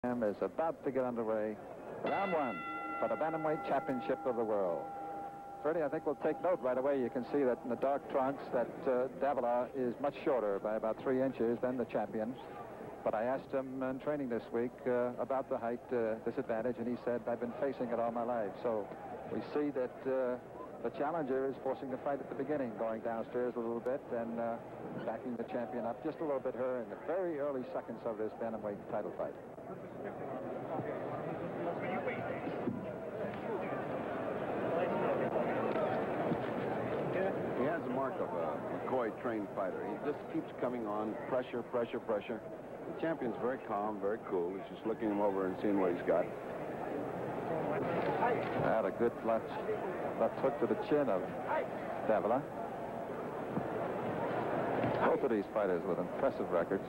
is about to get underway. Round one for the Bantamweight Championship of the World. Freddie, I think we'll take note right away. You can see that in the dark trunks that Davila is much shorter by about 3 inches than the champion. But I asked him in training this week about the height disadvantage, and he said, I've been facing it all my life. So we see that the challenger is forcing the fight at the beginning, going downstairs a little bit and backing the champion up just a little bit her in the very early seconds of this Bantamweight title fight. He has the mark of a McCoy-trained fighter. He just keeps coming on, pressure, pressure, pressure. The champion's very calm, very cool. He's just looking him over and seeing what he's got. Had a good left hook to the chin of Davila. Both of these fighters with impressive records.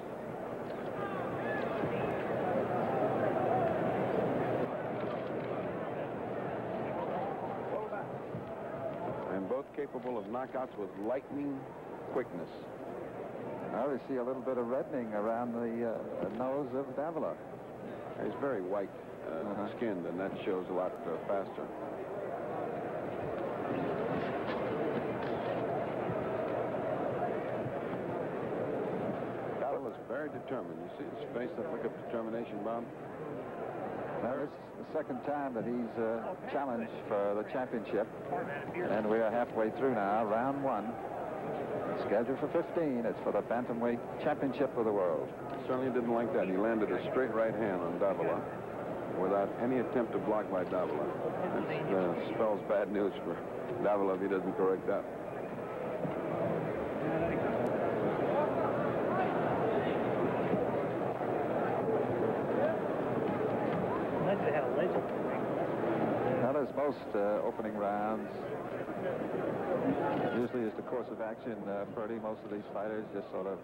And both capable of knockouts with lightning quickness. Now we see a little bit of reddening around the nose of Davila. He's very white skinned, and that shows a lot faster. Davila's very determined. You see his face, that look of determination, Bob? Now, this is the second time that he's challenged for the championship. And we are halfway through now, round one. Scheduled for 15. It's for the Bantamweight Championship of the World. Certainly didn't like that. He landed a straight right hand on Davila without any attempt to block by Davila. That spells bad news for Davila if he doesn't correct that. Now, as most opening rounds, usually is the course of action, Freddie. Most of these fighters just sort of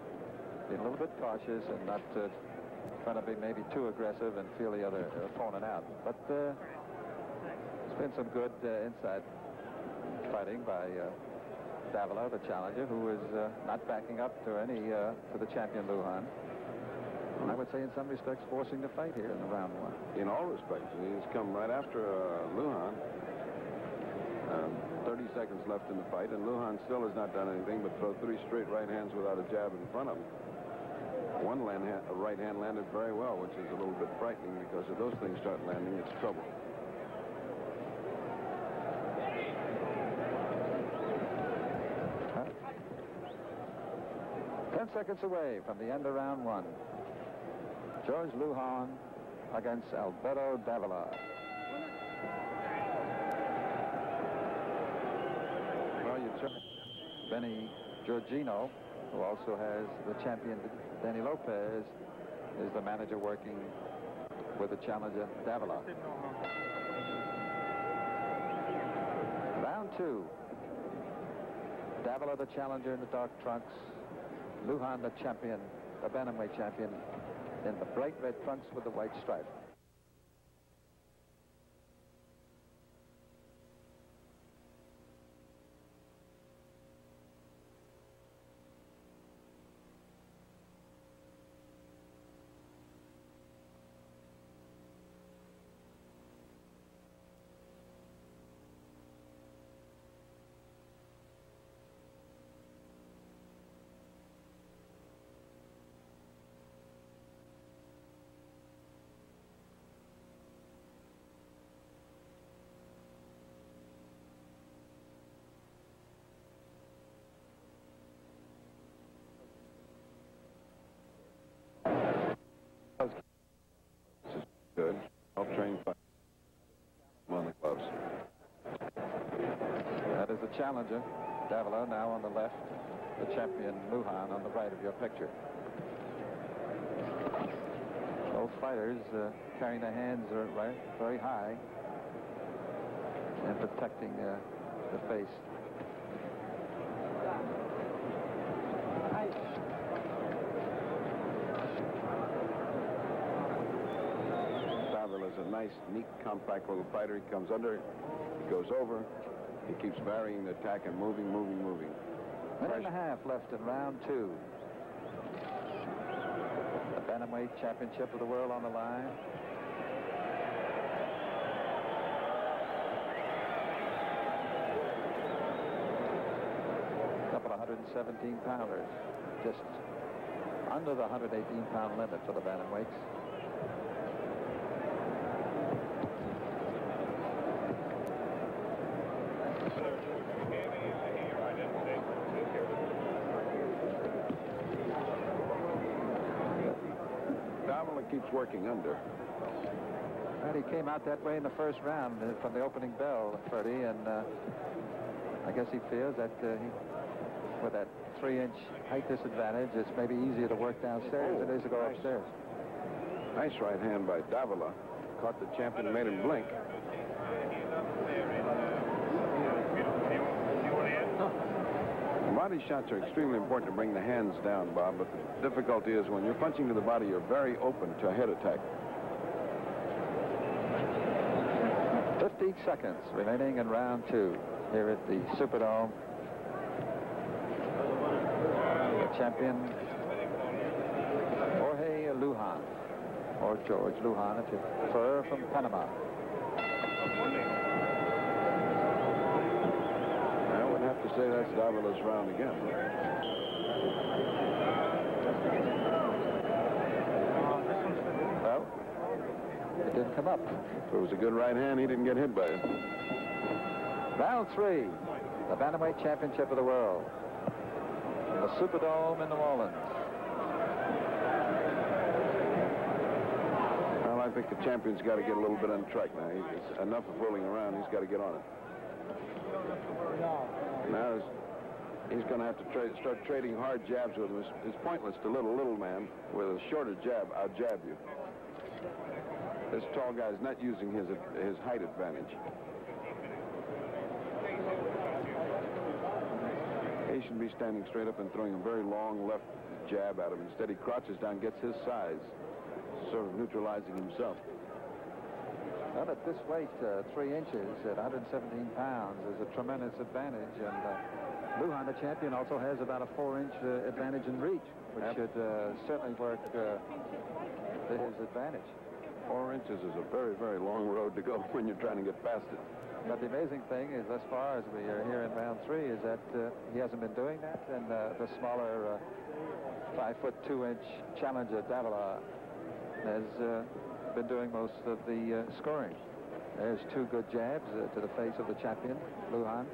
being a little bit cautious and not trying to be maybe too aggressive and feel the other opponent out. But it's been some good inside fighting by Davila, the challenger, who is not backing up to the champion Lujan. And I would say in some respects forcing the fight here in the round one. In all respects. He's come right after Lujan. 30 seconds left in the fight, and Lujan still has not done anything but throw 3 straight right hands without a jab in front of him. One right hand landed very well, which is a little bit frightening, because if those things start landing, it's trouble. Huh? 10 seconds away from the end of round one. George Lujan against Alberto Davila. Benny Giorgino, who also has the champion Danny Lopez, is the manager working with the challenger Davila. Round two. Davila, the challenger in the dark trunks. Lujan, the champion, the Bantamweight champion, in the bright red trunks with the white stripe. Good. Well-trained fight on the gloves. That is the challenger, Davila, now on the left. The champion, Lujan, on the right of your picture. Both fighters carrying their hands very high and protecting the face. A nice, neat, compact little fighter. He comes under, he goes over, he keeps varying the attack and moving. Minute and a half left in round two. The bantamweight championship of the world on the line. A couple of 117-pounders, just under the 118-pound limit for the bantamweights. Davila keeps working under. And he came out that way in the first round from the opening bell, Freddie, and I guess he feels that with that 3-inch height disadvantage, it's maybe easier to work downstairs than it is to go upstairs. Nice right hand by Davila. Caught the champion and made him blink. Body shots are extremely important to bring the hands down, Bob, but the difficulty is when you're punching to the body, you're very open to a head attack. 50 seconds remaining in round 2 here at the Superdome. The champion, Jorge Lujan, or George Lujan, if you prefer, from Panama. I would have to say that's Davila's round again. Well, it didn't come up. If it was a good right hand, he didn't get hit by it. Round 3, the bantamweight championship of the world. The Superdome in New Orleans. Well, I think the champion's got to get a little bit on track now. It's enough of fooling around. He's got to get on it. Now he's going to have to start trading hard jabs with him. It's pointless to little man with a shorter jab out-jab you. This tall guy is not using his height advantage. He should be standing straight up and throwing a very long left jab at him. Instead, he crouches down, gets his size, sort of neutralizing himself. Well, at this weight, 3 inches at 117 pounds is a tremendous advantage. And Lujan, the champion, also has about a 4-inch advantage in reach, which should certainly work to his advantage. 4 inches is a very, very long road to go when you're trying to get past it. But the amazing thing is, as far as we are here in round 3, is that he hasn't been doing that. And the smaller 5'2" challenger, Davila, has been doing most of the scoring. There's 2 good jabs to the face of the champion, Lujan.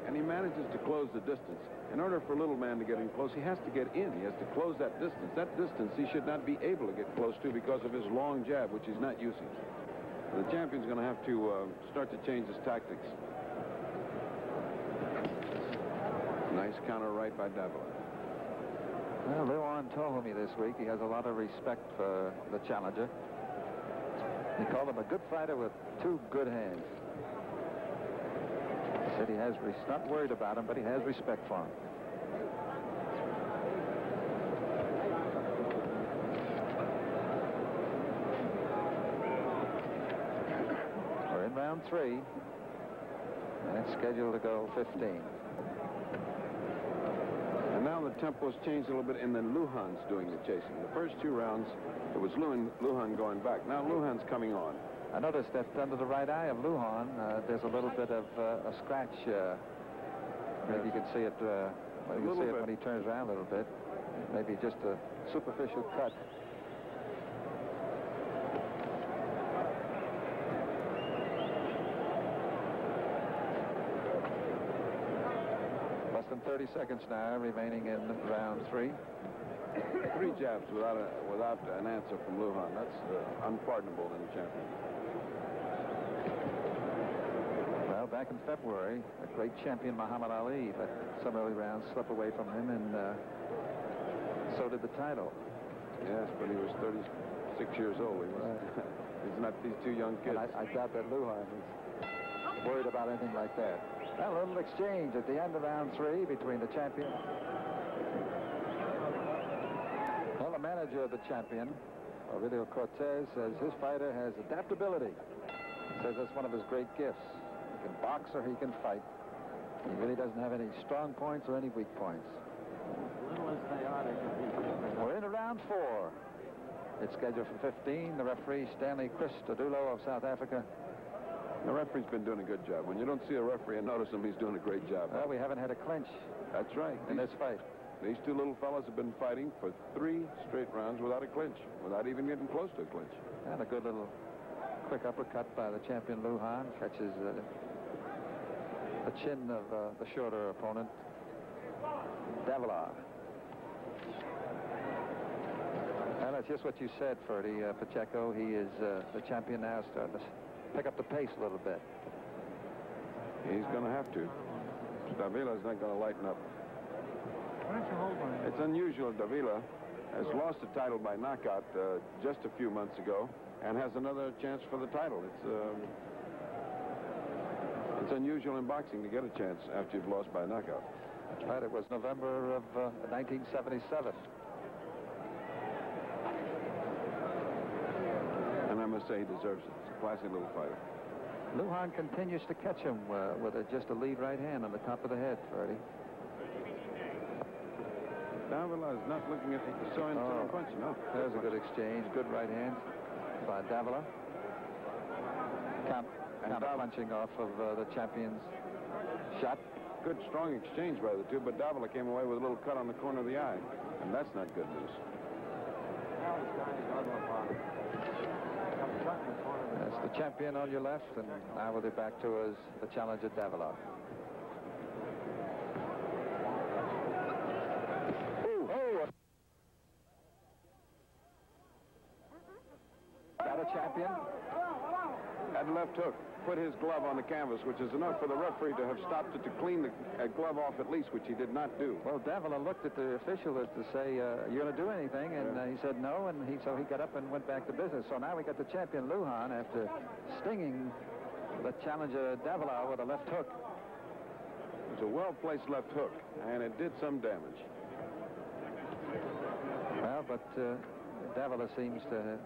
And he manages to close the distance. In order for a little man to get in close, he has to get in. He has to close that distance. That distance he should not be able to get close to because of his long jab, which he's not using. The champion's going to have to start to change his tactics. Nice counter right by Davila. Well, Lujan told me this week he has a lot of respect for the challenger. He called him a good fighter with 2 good hands. He said he's not worried about him, but he has respect for him. We're in round 3, and it's scheduled to go 15. And now the tempo's changed a little bit, and then Lujan's doing the chasing. The first 2 rounds, it was Lujan going back. Now Lujan's coming on. I noticed that under the right eye of Lujan, there's a little bit of a scratch. Maybe you can see it. You can see it when he turns around a little bit. Maybe just a superficial cut. Less than 30 seconds now remaining in round 3. 3 jabs without an answer from Lujan. That's unpardonable in the champion. Well, back in February, a great champion, Muhammad Ali, let some early rounds slip away from him, and so did the title. Yes, but he was 36 years old. He's not these 2 young kids. And I doubt that Lujan is worried about anything like that. Well, a little exchange at the end of round 3 between the champion. Well, the manager of the champion, Aurelio Cortez, says his fighter has adaptability. He says that's one of his great gifts. He can box or he can fight. He really doesn't have any strong points or any weak points. We're into round 4. It's scheduled for 15. The referee, Stanley Christodoulou of South Africa. The referee's been doing a good job. When you don't see a referee and notice him, he's doing a great job. Well, we haven't had a clinch. That's right. In this fight. These two little fellas have been fighting for 3 straight rounds without a clinch, without even getting close to a clinch. And a good little quick uppercut by the champion Lujan. Catches the chin of the shorter opponent, Davila. And that's just what you said, Ferdy. Pacheco, he is the champion now, starting to pick up the pace a little bit. He's going to have to. Davila's not going to lighten up. It's unusual. Davila has lost the title by knockout just a few months ago and has another chance for the title. It's unusual in boxing to get a chance after you've lost by knockout. That's right. It was November of 1977. And I must say he deserves it. It's a classy little fighter. Lujan continues to catch him with just a lead right hand on the top of the head, Ferdy. Davila is not looking at the showing punch, no. There's a good exchange. Good right hand by Davila. Counter punching off of the champion's shot. Good, strong exchange by the two, but Davila came away with a little cut on the corner of the eye, and that's not good news. That's the champion on your left, and now we'll be back to us, the challenger Davila. Champion. That left hook put his glove on the canvas, which is enough for the referee to have stopped it to clean the glove off at least, which he did not do. Well, Davila looked at the official as to say, "You going to do anything?" And he said no, and so he got up and went back to business. So now we got the champion Lujan after stinging the challenger Davila with a left hook. It was a well-placed left hook, and it did some damage. Well, but Davila seems to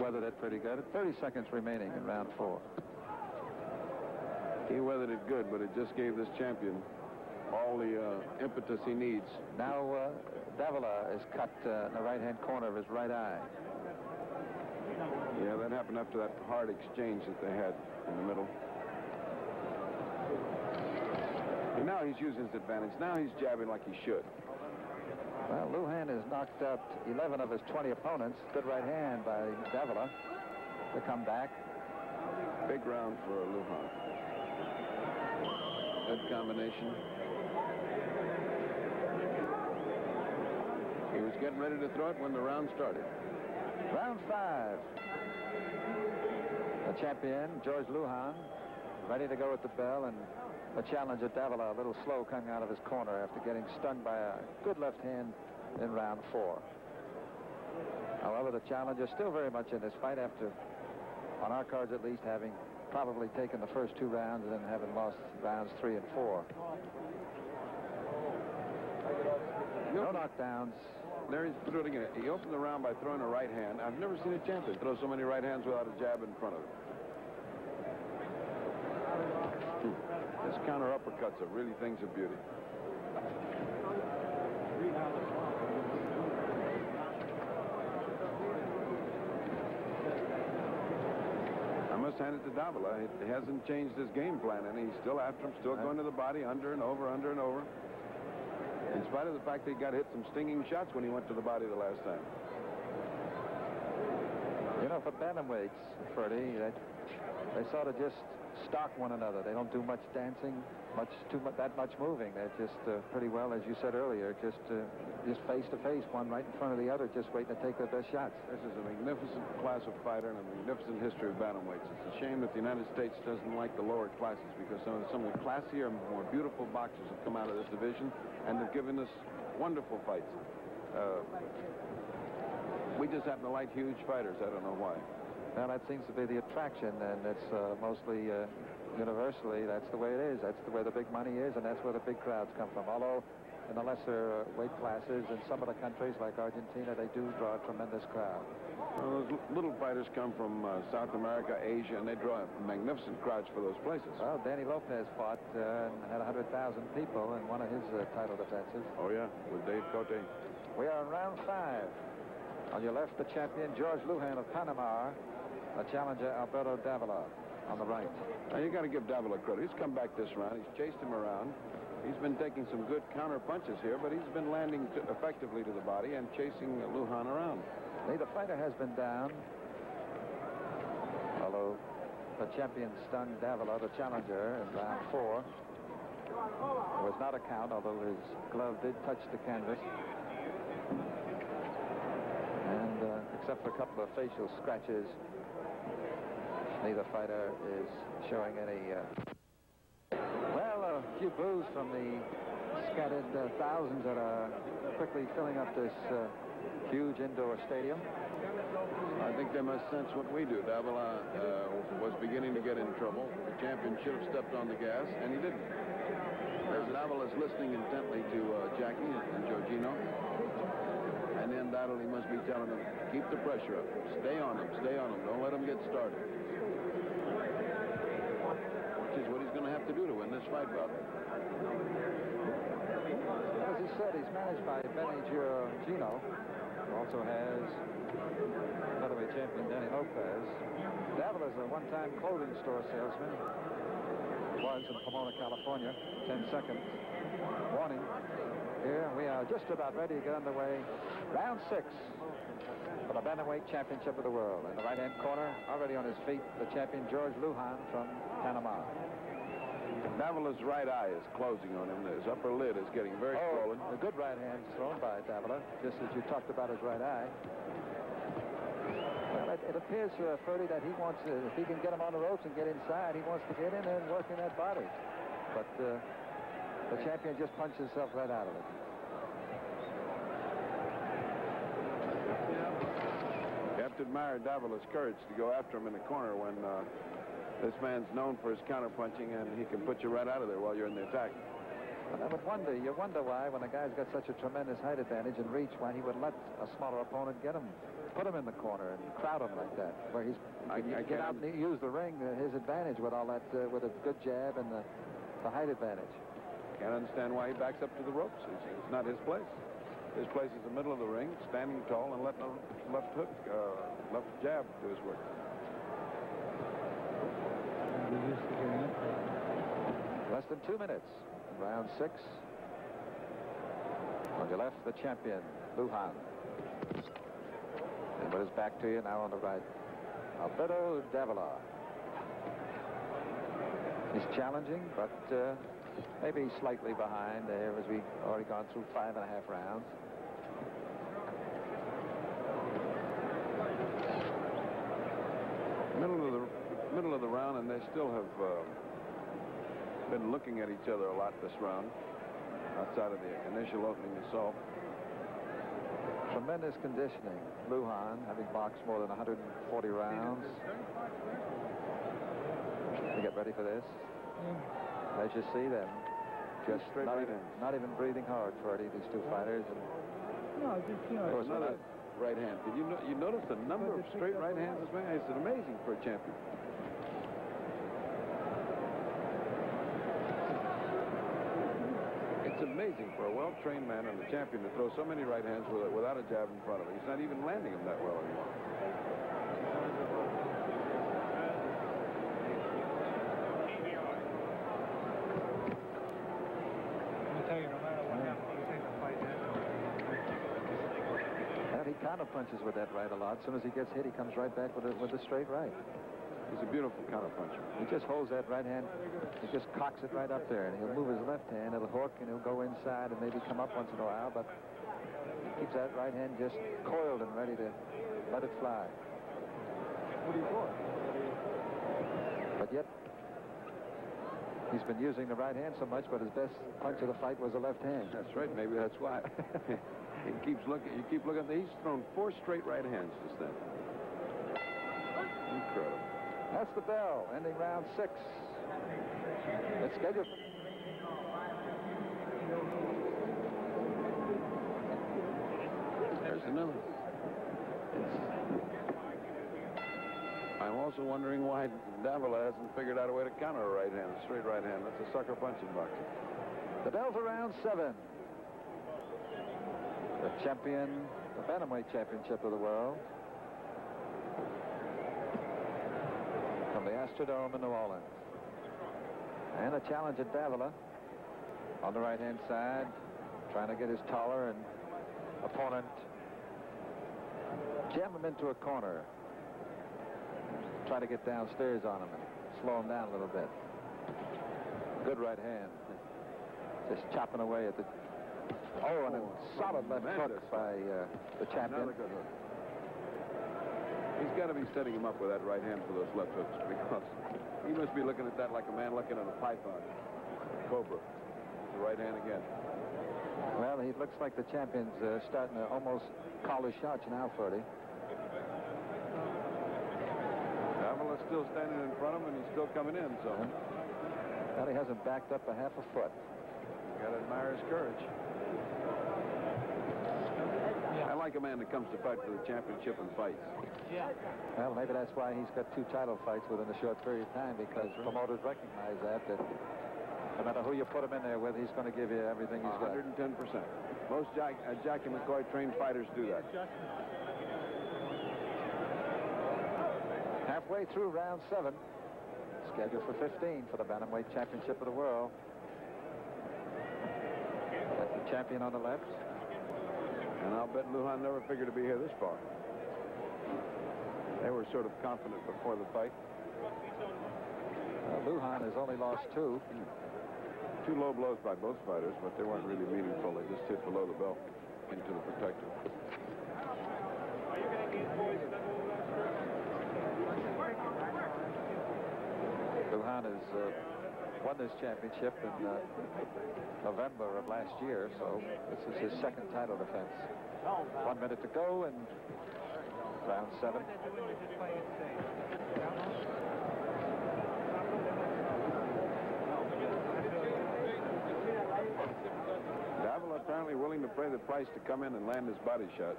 weathered it pretty good. 30 seconds remaining in round 4. He weathered it good, but it just gave this champion all the impetus he needs. Now Davila is cut in the right-hand corner of his right eye. Yeah, that happened after that hard exchange that they had in the middle. And now he's using his advantage. Now he's jabbing like he should. Well, Lujan has knocked out 11 of his 20 opponents. Good right hand by Davila to come back. Big round for Lujan. Good combination. He was getting ready to throw it when the round started. Round 5. The champion, George Lujan, ready to go at the bell, and the challenger Davila a little slow coming out of his corner after getting stung by a good left hand in round 4. However, the challenger still very much in this fight after, on our cards at least, having probably taken the first 2 rounds and then having lost rounds 3 and 4. No knockdowns. There he threw it again. He opened the round by throwing a right hand. I've never seen a champion throw so many right hands without a jab in front of him. His counter uppercuts are really things of beauty. I must hand it to Davila. He hasn't changed his game plan, and he's still after him, still going to the body, under and over, under and over. In spite of the fact that he got hit some stinging shots when he went to the body the last time. You know, for bantamweights, Freddie, they sort of just stock one another. They don't do much dancing, that much moving. They're just pretty well, as you said earlier, just face to face, one right in front of the other, just waiting to take their best shots. This is a magnificent class of fighter and a magnificent history of bantamweights. It's a shame that the United States doesn't like the lower classes, because some of the classier, more beautiful boxers have come out of this division and have given us wonderful fights. We just happen to like huge fighters. I don't know why. Well, that seems to be the attraction, and it's mostly universally, that's the way it is. That's the way the big money is, and that's where the big crowds come from. Although in the lesser weight classes in some of the countries like Argentina, they do draw a tremendous crowd. Well, those little fighters come from South America, Asia, and they draw magnificent crowds for those places. Well, Danny Lopez fought and had 100,000 people in one of his title defenses. Oh, yeah, with Dave Cote. We are in round 5. On your left, the champion, George Lujan of Panama. The challenger, Alberto Davila, on the right. Now, you got to give Davila credit. He's come back this round. He's chased him around. He's been taking some good counter punches here, but he's been landing effectively to the body and chasing Lujan around. Neither fighter has been down, although the champion stunned Davila, the challenger, in round 4. It was not a count, although his glove did touch the canvas. And except for a couple of facial scratches, neither fighter is showing any... Well, a few boos from the scattered thousands that are quickly filling up this huge indoor stadium. I think they must sense what we do. Davila was beginning to get in trouble. The champion should have stepped on the gas, and he didn't. As Davila is listening intently to Jackie and Jorginho, and undoubtedly must be telling them, keep the pressure up. Stay on them. Stay on them. Don't let them get started. Which is what he's going to have to do to win this fight, Bob. As he said, he's managed by Benny Jorginho, who also has featherweight champion Danny Lopez. Davila is a one-time clothing store salesman. Was in Pomona, California. 10-second warning. Here we are just about ready to get underway. Round 6 for the bantamweight championship of the world. In the right-hand corner, already on his feet, the champion George Lujan from Panama. Davila's right eye is closing on him. His upper lid is getting very swollen. A good right hand thrown by Davila, just as you talked about his right eye. Well, it appears, Ferdy, that he wants, if he can get him on the ropes and get inside, he wants to get in there and work in that body. But the champion just punched himself right out of it. You have to admire Davila's courage to go after him in the corner when this man's known for his counter-punching, and he can put you right out of there while you're in the attack. But I would wonder, you wonder why, when a guy's got such a tremendous height advantage and reach, why he would let a smaller opponent get him, put him in the corner and crowd him like that, where he's get out and use the ring, his advantage with all that, with a good jab and the height advantage. Can't understand why he backs up to the ropes. It's not his place. His place is the middle of the ring, standing tall and letting a left hook, left jab do his work. Less than 2 minutes. Round 6. On your left, the champion, Lujan. And with his back to you, now on the right, Alberto Davila. He's challenging, but maybe slightly behind there as we've already gone through 5.5 rounds. Middle of the round, and they still have been looking at each other a lot this round, outside of the initial opening assault. Tremendous conditioning. Lujan, having boxed more than 140 rounds. You get ready for this? As you see them, just not even breathing hard for these two fighters. And no, just, you know, of course, another right hand. Did you notice the number of straight right hands this man? It's amazing for a champion. It's amazing for a well-trained man and a champion to throw so many right hands without a jab in front of him. He's not even landing them that well anymore. And he counter punches with that right a lot. As soon as he gets hit, he comes right back with the straight right. He's a beautiful counter puncher. He just holds that right hand. He just cocks it right up there, and he'll move his left hand. It'll hook, and he'll go inside and maybe come up once in a while, but he keeps that right hand just coiled and ready to let it fly. What are you for? But yet, he's been using the right hand so much, but his best punch of the fight was the left hand. That's right. Maybe that's why. He keeps looking. You keep looking. He's thrown 4 straight right hands just then. Incredible. That's the bell, ending round 6. It's scheduled. There's another. I'm also wondering why Davila hasn't figured out a way to counter a right hand, a straight right hand. That's a sucker punch in boxing. The bell's around 7. The champion, the bantamweight championship of the world, from the Astrodome in New Orleans. And a challenge at Davila on the right-hand side, trying to get his taller and opponent jam him into a corner. Try to get downstairs on him and slow him down a little bit. Good right hand. Just chopping away at the... Oh, and a solid left hook by the champion. Another good hook. He's got to be setting him up with that right hand for those left hooks, because he must be looking at that like a man looking at a python. Cobra. The right hand again. Well, he looks like the champion's starting to almost call his shots now, Ferdy. Davila's still standing in front of him, and he's still coming in, so... Well, he hasn't backed up a half a foot. You got to admire his courage. I like a man that comes to fight for the championship and fights. Well, maybe that's why he's got 2 title fights within a short period of time, because promoters recognize that no matter who you put him in there with, he's going to give you everything he's got. 110%. Most Jackie McCoy trained fighters do that. Halfway through round 7, scheduled for 15 for the bantamweight championship of the world. That's the champion on the left. And I'll bet Lujan never figured to be here this far. They were sort of confident before the fight. Lujan has only lost 2. 2 low blows by both fighters, but they weren't really meaningful. They just hit below the belt into the protector. Lujan has won this championship in November of last year, so this is his 2nd title defense. 1 minute to go in round 7. Davila apparently willing to pay the price to come in and land his body shots.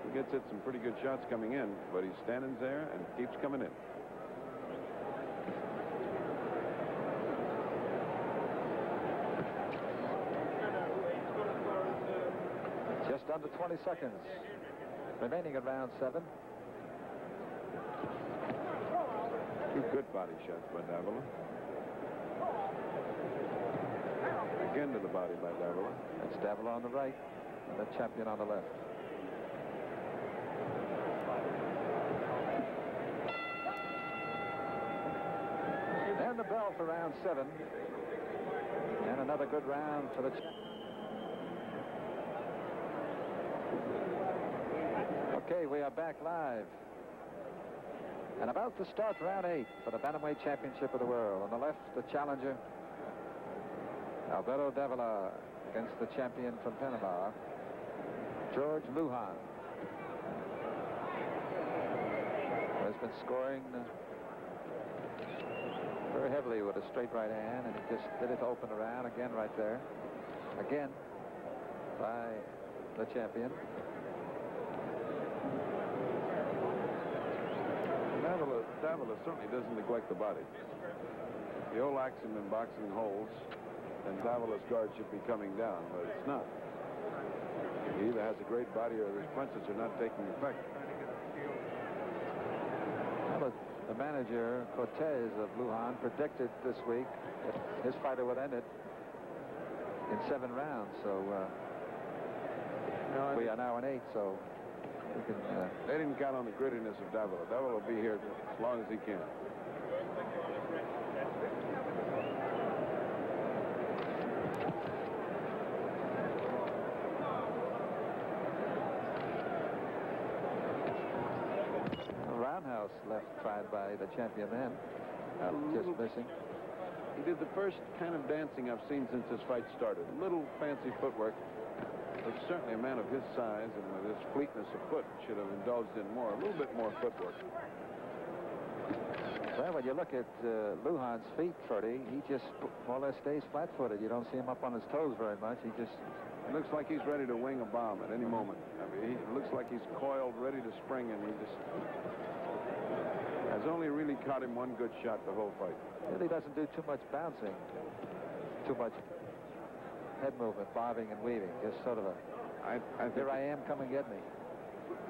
He gets hit some pretty good shots coming in, but he's standing there and keeps coming in. Just under 20 seconds remaining in round 7. 2 good body shots by Davila. Again to the body by Davila. That's Davila on the right, and the champion on the left. And the bell for round 7. And another good round for the champion. Okay, we are back live. And about to start round 8 for the bantamweight championship of the world. On the left, the challenger, Alberto Davila, against the champion from Panama, Jorge Lujan. Has been scoring very heavily with a straight right hand, and he just did it to open around again right there. Again by the champion. Davila certainly doesn't neglect the body. The old axiom in boxing holds, and Davila's guard should be coming down, but it's not. He either has a great body or his punches are not taking effect. Well, the manager, Cortez of Lujan, predicted this week that his fighter would end it in 7 rounds. So we are now in 8, so we can... They didn't count on the grittiness of Davila. Davila will be here as long as he can. Roundhouse left tried by the champion then. Just missing. He did the first kind of dancing I've seen since this fight started. A little fancy footwork. But certainly a man of his size and with his fleetness of foot should have indulged in more, a little bit more footwork. Well, when you look at Lujan's feet, Ferdy, he just more or less stays flat-footed. You don't see him up on his toes very much. He just... It looks like he's ready to wing a bomb at any moment. I mean, it looks like he's coiled, ready to spring, and he just has only really caught him one good shot the whole fight. Really doesn't do too much bouncing, too much head movement, bobbing and weaving. Just sort of a Here I am, come and get me.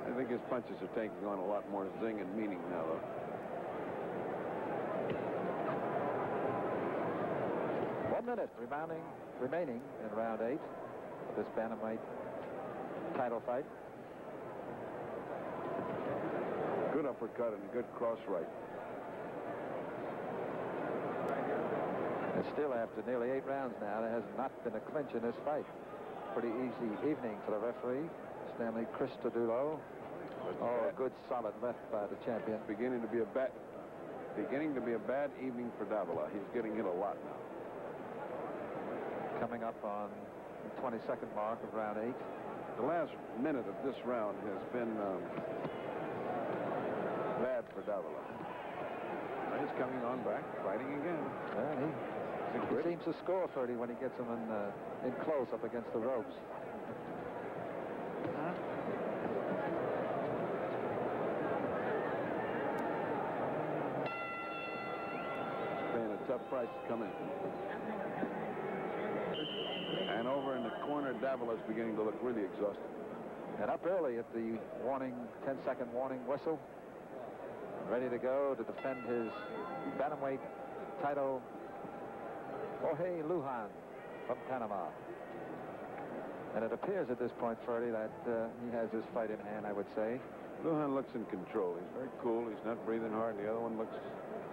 I think his punches are taking on a lot more zing and meaning now, though. Minute remaining in round 8 of this bantamweight title fight. Good uppercut and good cross right. And still, after nearly 8 rounds now, there has not been a clinch in this fight. Pretty easy evening for the referee, Stanley Christodoulou. Oh, a good solid left by the champion. Beginning to be a bad evening for Davila. He's getting hit a lot now. Coming up on the 22nd mark of round 8. The last minute of this round has been bad for Davila. He's coming on back, fighting again. Well, he seems to score 30 when he gets him in close up against the ropes. Paying a tough price to come in. And over in the corner, Davila's beginning to look really exhausted. And up early at the 10-second warning whistle. Ready to go to defend his bantamweight title, Jorge Lujan from Panama. And it appears at this point, Ferdy, that he has his fight in hand, I would say. Lujan looks in control. He's very cool. He's not breathing hard. The other one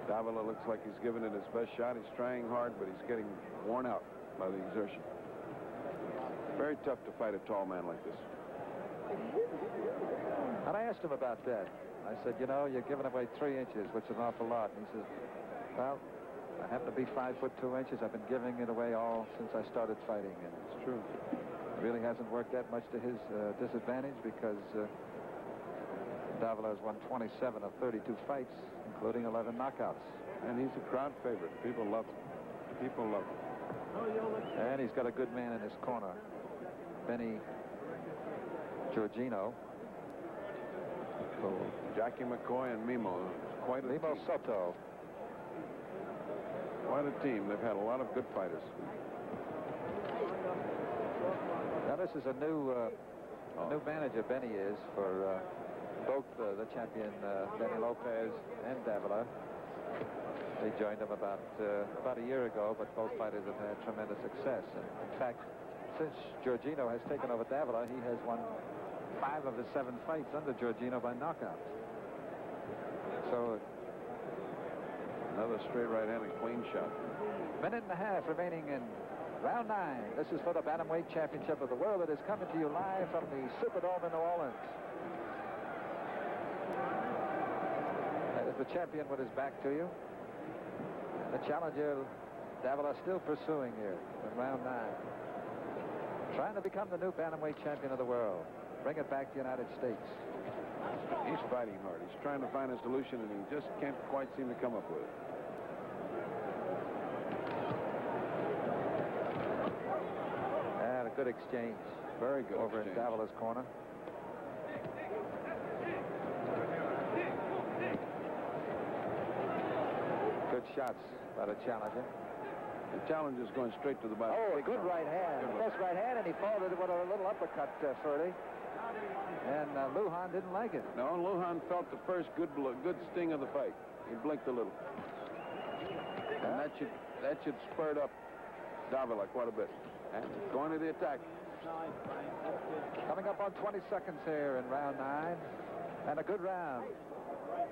Davila looks like he's giving it his best shot. He's trying hard, but he's getting worn out by the exertion. Very tough to fight a tall man like this. And I asked him about that. I said, you know, you're giving away 3 inches, which is an awful lot. And he says, well, I happen to be 5 foot 2 inches. I've been giving it away all since I started fighting. And it's true. It really hasn't worked that much to his disadvantage, because Davila has won 27 of 32 fights, including 11 knockouts. And he's a crowd favorite. People love him. People love him. And he's got a good man in his corner, Benny Giorgino. So Jackie McCoy and Mimo, quite a Mimo team. Soto. Quite a team. They've had a lot of good fighters. Now this is a new manager, Benny is, for both the champion Benny Lopez and Davila. They joined him about a year ago, but both fighters have had tremendous success. And in fact, since Giorgino has taken over Davila, he has won 5 of his 7 fights under Giorgino by knockout. So another straight right hand and clean shot. Minute and a half remaining in round 9. This is for the Bantamweight Championship of the World. It is coming to you live from the Superdome in New Orleans. That is the champion with his back to you. The challenger, Davila, still pursuing here in round 9. Trying to become the new Bantamweight champion of the world. Bring it back to the United States. He's fighting hard. He's trying to find a solution, and he just can't quite seem to come up with it. And a good exchange. Very good over exchange. In Davila's corner. Good shots by the challenger. The challenger's going straight to the body. Oh, a good right hand. The best right hand, and he followed it with a little uppercut, Ferdy. And Lujan didn't like it. No, Lujan felt the first good sting of the fight. He blinked a little. And that should spur up Davila quite a bit. And going to the attack. Coming up on 20 seconds here in round 9. And a good round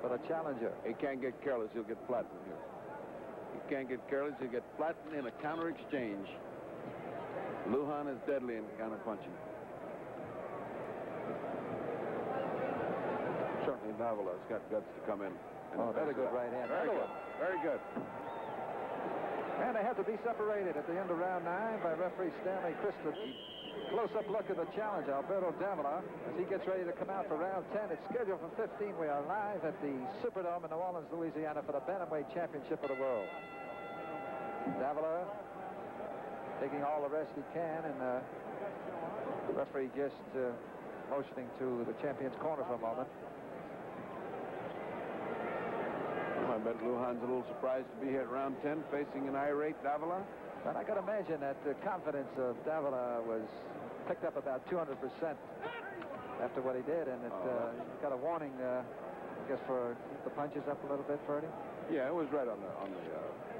for the challenger. He can't get careless. He'll get flattened here. He can't get careless. He'll get flattened in a counter exchange. Lujan is deadly in counter punching. Certainly Davila's got guts to come in. Oh, very good right hand. Very good. Very good. And they have to be separated at the end of round 9 by referee Stanley Christos. Close-up look at the challenger, Alberto Davila, as he gets ready to come out for round 10. It's scheduled for 15. We are live at the Superdome in New Orleans, Louisiana for the Bantamweight Championship of the World. Davila taking all the rest he can, and the referee just motioning to the champion's corner for a moment. I bet Lujan's a little surprised to be here at round 10 facing an irate Davila. But I could imagine that the confidence of Davila was picked up about 200% after what he did, and it got a warning, I guess, for keep the punches up a little bit, Ferdy. Yeah, it was right on the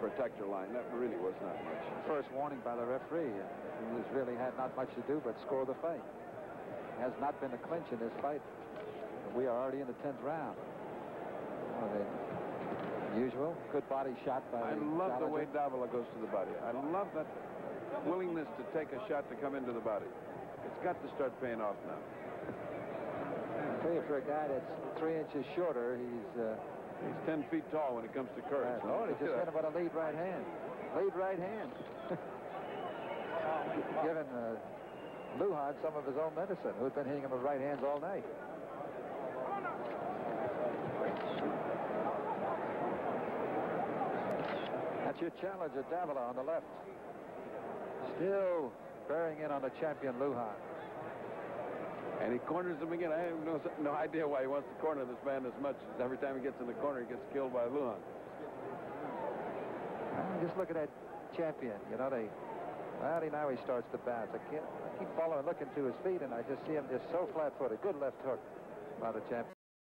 protector line. That really was not much. First warning by the referee. He really had not much to do but score the fight. Has not been a clinch in this fight. We are already in the 10th round. Oh, the usual good body shot by I love the way Davila goes to the body. I love that willingness to take a shot to come into the body. It's got to start paying off now. I tell you, for a guy that's 3 inches shorter, he's 10 feet tall when it comes to courage. Oh, he just hit him with a lead right hand. Lead right hand. Giving Lujan some of his own medicine, who'd been hitting him with right hands all night. That's your challenger, Davila, on the left. Still bearing in on the champion, Lujan. And he corners him again. I have no idea why he wants to corner this man as much. Every time he gets in the corner, he gets killed by Lujan. Just look at that champion. You know, now he starts to bounce. I keep following, looking to his feet, and I just see him just so flat-footed. Good left hook by the champion.